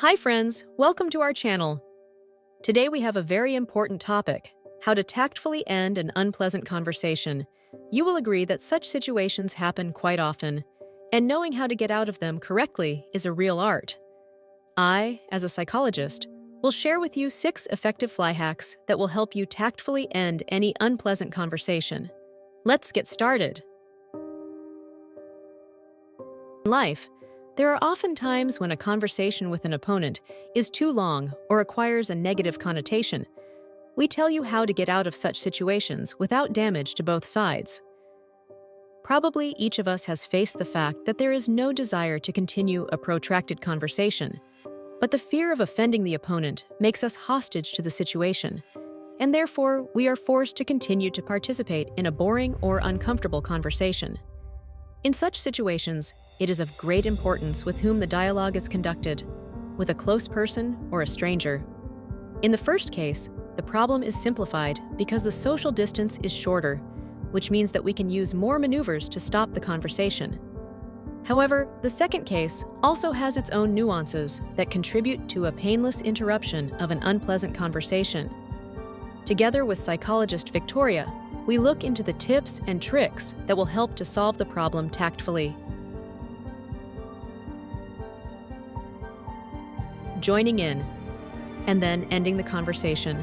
Hi friends, welcome to our channel. Today we have a very important topic, how to tactfully end an unpleasant conversation. You will agree that such situations happen quite often, and knowing how to get out of them correctly is a real art. I, as a psychologist, will share with you 6 effective fly hacks that will help you tactfully end any unpleasant conversation. Let's get started. In life, there are often times when a conversation with an opponent is too long or acquires a negative connotation. We tell you how to get out of such situations without damage to both sides. Probably each of us has faced the fact that there is no desire to continue a protracted conversation, but the fear of offending the opponent makes us hostage to the situation, and therefore we are forced to continue to participate in a boring or uncomfortable conversation. In such situations, it is of great importance with whom the dialogue is conducted, with a close person or a stranger. In the first case, the problem is simplified because the social distance is shorter, which means that we can use more maneuvers to stop the conversation. However, the second case also has its own nuances that contribute to a painless interruption of an unpleasant conversation. Together with psychologist Victoria, we look into the tips and tricks that will help to solve the problem tactfully. Joining in, and then ending the conversation.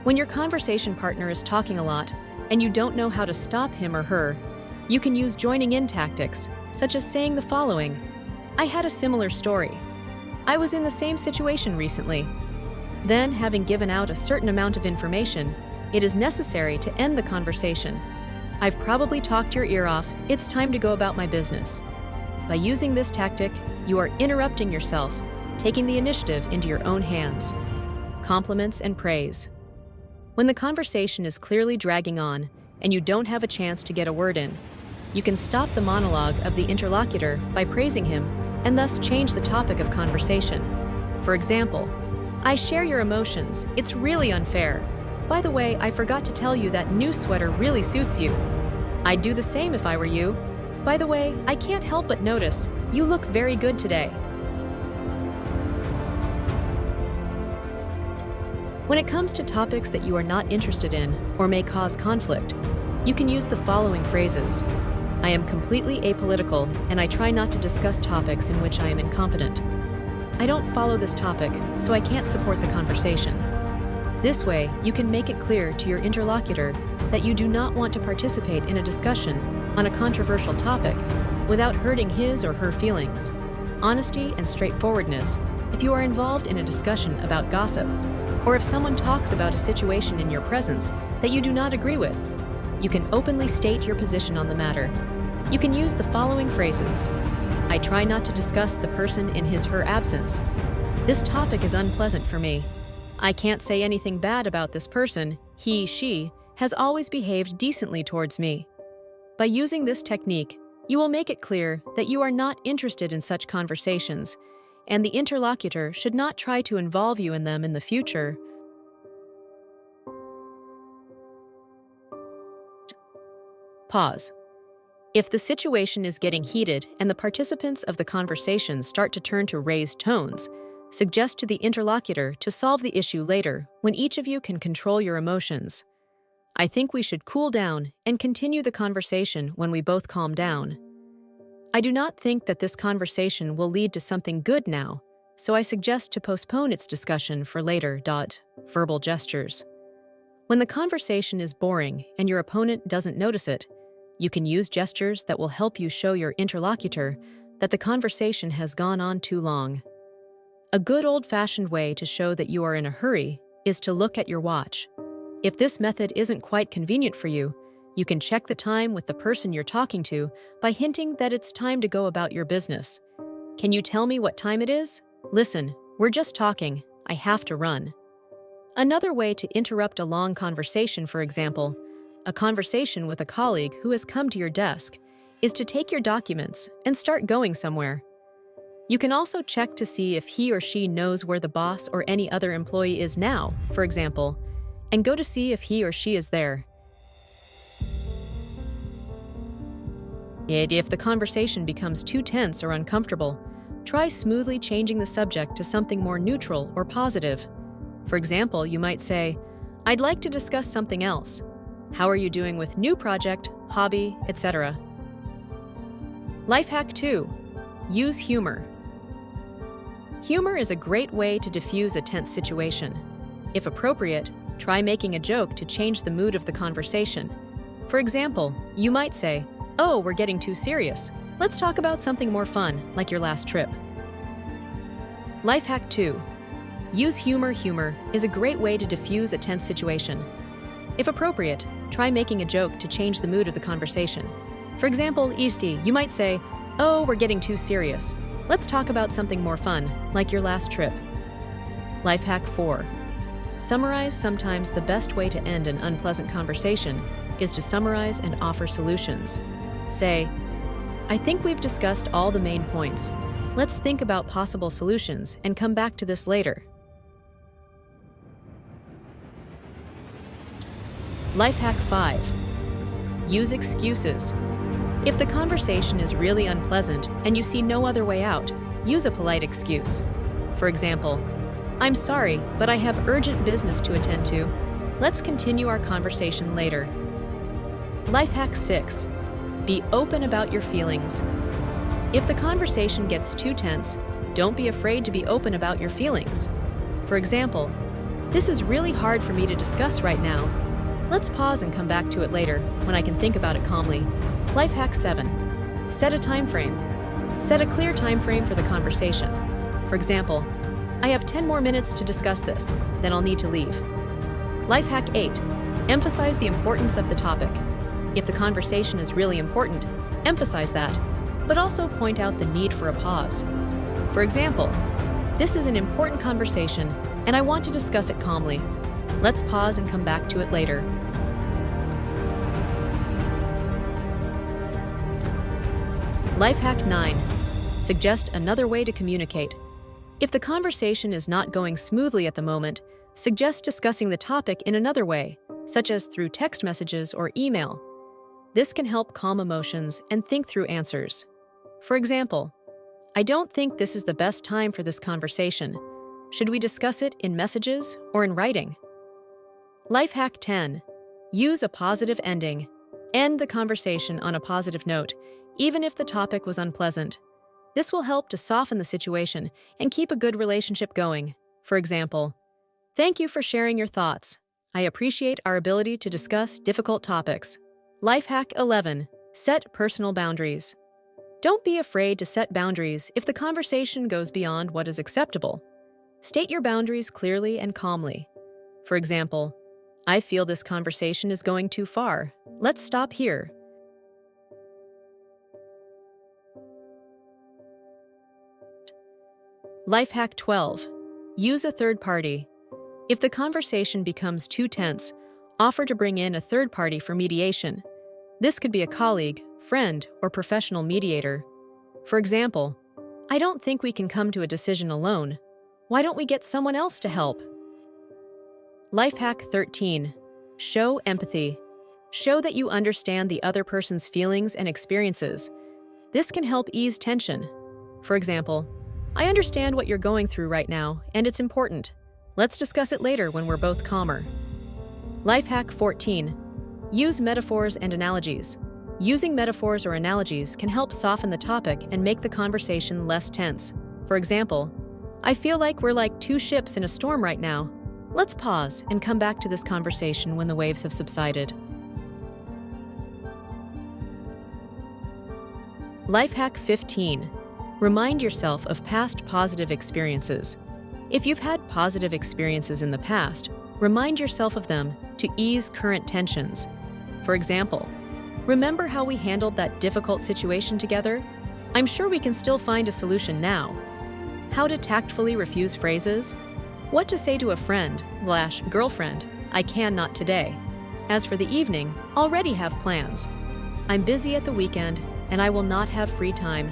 When your conversation partner is talking a lot and you don't know how to stop him or her, you can use joining in tactics, such as saying the following: "I had a similar story. I was in the same situation recently." Then, having given out a certain amount of information, it is necessary to end the conversation. "I've probably talked your ear off. It's time to go about my business." By using this tactic, you are interrupting yourself, taking the initiative into your own hands. Compliments and praise. When the conversation is clearly dragging on and you don't have a chance to get a word in, you can stop the monologue of the interlocutor by praising him and thus change the topic of conversation. For example, "I share your emotions. It's really unfair. By the way, I forgot to tell you that new sweater really suits you. I'd do the same if I were you. By the way, I can't help but notice, you look very good today." When it comes to topics that you are not interested in or may cause conflict, you can use the following phrases. "I am completely apolitical and I try not to discuss topics in which I am incompetent. I don't follow this topic, so I can't support the conversation." This way, you can make it clear to your interlocutor that you do not want to participate in a discussion on a controversial topic without hurting his or her feelings. Honesty and straightforwardness if you are involved in a discussion about gossip, or if someone talks about a situation in your presence that you do not agree with. You can openly state your position on the matter. You can use the following phrases. "I try not to discuss the person in his/her absence. This topic is unpleasant for me. I can't say anything bad about this person. He/she has always behaved decently towards me." By using this technique, you will make it clear that you are not interested in such conversations, and the interlocutor should not try to involve you in them in the future. Pause. If the situation is getting heated and the participants of the conversation start to turn to raised tones, suggest to the interlocutor to solve the issue later when each of you can control your emotions. "I think we should cool down and continue the conversation when we both calm down. I do not think that this conversation will lead to something good now, so I suggest to postpone its discussion for later." Verbal gestures. When the conversation is boring and your opponent doesn't notice it, you can use gestures that will help you show your interlocutor that the conversation has gone on too long. A good old-fashioned way to show that you are in a hurry is to look at your watch. If this method isn't quite convenient for you, you can check the time with the person you're talking to by hinting that it's time to go about your business. "Can you tell me what time it is? Listen, we're just talking. I have to run." Another way to interrupt a long conversation, for example, a conversation with a colleague who has come to your desk, is to take your documents and start going somewhere. You can also check to see if he or she knows where the boss or any other employee is now, for example, and go to see if he or she is there. If the conversation becomes too tense or uncomfortable, try smoothly changing the subject to something more neutral or positive. For example, you might say, "I'd like to discuss something else. How are you doing with new project, hobby, etc.?" Life hack 2. Use humor. Humor is a great way to diffuse a tense situation. If appropriate, try making a joke to change the mood of the conversation. For example, you might say, "Oh, we're getting too serious. Let's talk about something more fun, like your last trip." Life hack 2. Use humor. Humor is a great way to diffuse a tense situation. If appropriate, try making a joke to change the mood of the conversation. For example, you might say, "Oh, we're getting too serious. Let's talk about something more fun, like your last trip." Life hack 4. Summarize. Sometimes the best way to end an unpleasant conversation is to summarize and offer solutions. Say, "I think we've discussed all the main points. Let's think about possible solutions and come back to this later." Life hack 5. Use excuses. If the conversation is really unpleasant and you see no other way out, use a polite excuse. For example, "I'm sorry, but I have urgent business to attend to. Let's continue our conversation later." Life hack 6. Be open about your feelings. If the conversation gets too tense, don't be afraid to be open about your feelings. For example, "This is really hard for me to discuss right now. Let's pause and come back to it later, when I can think about it calmly." Life hack 7. Set a time frame. Set a clear time frame for the conversation. For example, "I have 10 more minutes to discuss this, then I'll need to leave." Life hack 8. Emphasize the importance of the topic. If the conversation is really important, emphasize that, but also point out the need for a pause. For example, "This is an important conversation, and I want to discuss it calmly. Let's pause and come back to it later." Life hack 9. Suggest another way to communicate. If the conversation is not going smoothly at the moment, suggest discussing the topic in another way, such as through text messages or email. This can help calm emotions and think through answers. For example, "I don't think this is the best time for this conversation. Should we discuss it in messages or in writing?" Life hack 10. Use a positive ending. End the conversation on a positive note, even if the topic was unpleasant. This will help to soften the situation and keep a good relationship going. For example, "Thank you for sharing your thoughts. I appreciate our ability to discuss difficult topics." Life hack 11. Set personal boundaries. Don't be afraid to set boundaries if the conversation goes beyond what is acceptable. State your boundaries clearly and calmly. For example, "I feel this conversation is going too far. Let's stop here." Life hack 12. Use a third party. If the conversation becomes too tense, offer to bring in a third party for mediation. This could be a colleague, friend, or professional mediator. For example, "I don't think we can come to a decision alone. Why don't we get someone else to help?" Life hack 13. Show empathy. Show that you understand the other person's feelings and experiences. This can help ease tension. For example, "I understand what you're going through right now, and it's important. Let's discuss it later when we're both calmer." Life hack 14. Use metaphors and analogies. Using metaphors or analogies can help soften the topic and make the conversation less tense. For example, "I feel like we're like two ships in a storm right now. Let's pause and come back to this conversation when the waves have subsided." Life hack 15. Remind yourself of past positive experiences. If you've had positive experiences in the past, remind yourself of them to ease current tensions. For example, "Remember how we handled that difficult situation together? I'm sure we can still find a solution now." How to tactfully refuse phrases. What to say to a friend/girlfriend, "I can not today. As for the evening, already have plans. I'm busy at the weekend, and I will not have free time.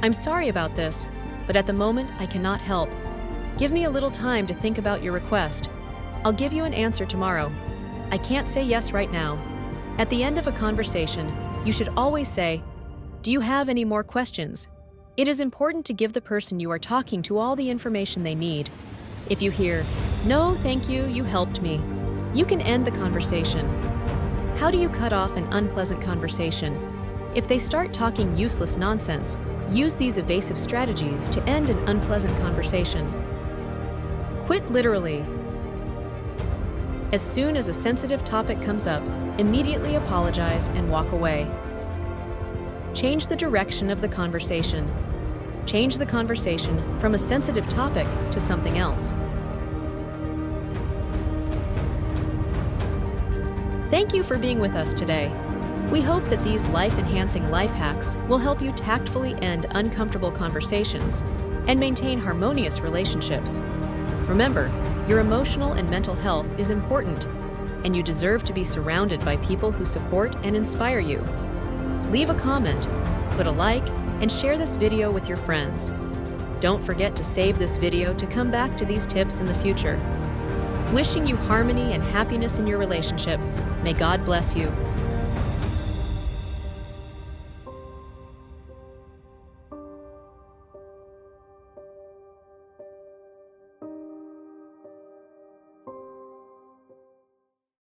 I'm sorry about this, but at the moment I cannot help. Give me a little time to think about your request. I'll give you an answer tomorrow. I can't say yes right now." At the end of a conversation, you should always say, "Do you have any more questions?" It is important to give the person you are talking to all the information they need. If you hear, "No, thank you, you helped me," you can end the conversation. How do you cut off an unpleasant conversation? If they start talking useless nonsense, use these evasive strategies to end an unpleasant conversation. Quit literally. As soon as a sensitive topic comes up, immediately apologize and walk away. Change the direction of the conversation. Change the conversation from a sensitive topic to something else. Thank you for being with us today. We hope that these life-enhancing life hacks will help you tactfully end uncomfortable conversations and maintain harmonious relationships. Remember, your emotional and mental health is important, and you deserve to be surrounded by people who support and inspire you. Leave a comment, put a like, and share this video with your friends. Don't forget to save this video to come back to these tips in the future. Wishing you harmony and happiness in your relationship. May God bless you.